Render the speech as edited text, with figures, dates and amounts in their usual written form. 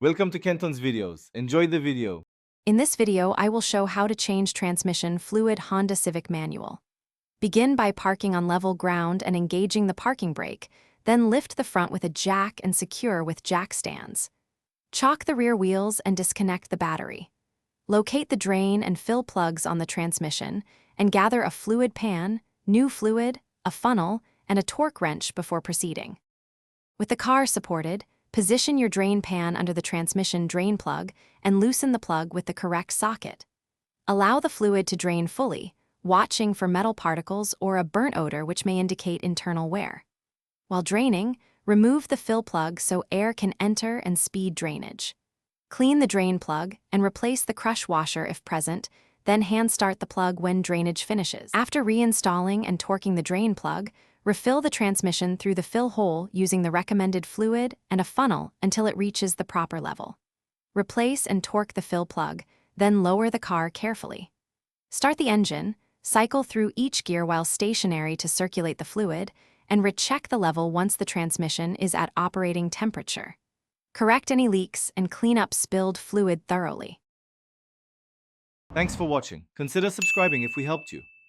Welcome to Kenton's videos. Enjoy the video. In this video, I will show how to change transmission fluid Honda Civic Manual. Begin by parking on level ground and engaging the parking brake, then lift the front with a jack and secure with jack stands. Chock the rear wheels and disconnect the battery. Locate the drain and fill plugs on the transmission, and gather a fluid pan, new fluid, a funnel, and a torque wrench before proceeding. With the car supported, position your drain pan under the transmission drain plug and loosen the plug with the correct socket. Allow the fluid to drain fully, watching for metal particles or a burnt odor which may indicate internal wear. While draining, remove the fill plug so air can enter and speed drainage. Clean the drain plug and replace the crush washer if present, then hand start the plug when drainage finishes. After reinstalling and torquing the drain plug, refill the transmission through the fill hole using the recommended fluid and a funnel until it reaches the proper level. Replace and torque the fill plug, then lower the car carefully. Start the engine, cycle through each gear while stationary to circulate the fluid, and recheck the level once the transmission is at operating temperature. Correct any leaks and clean up spilled fluid thoroughly. Thanks for watching. Consider subscribing if we helped you.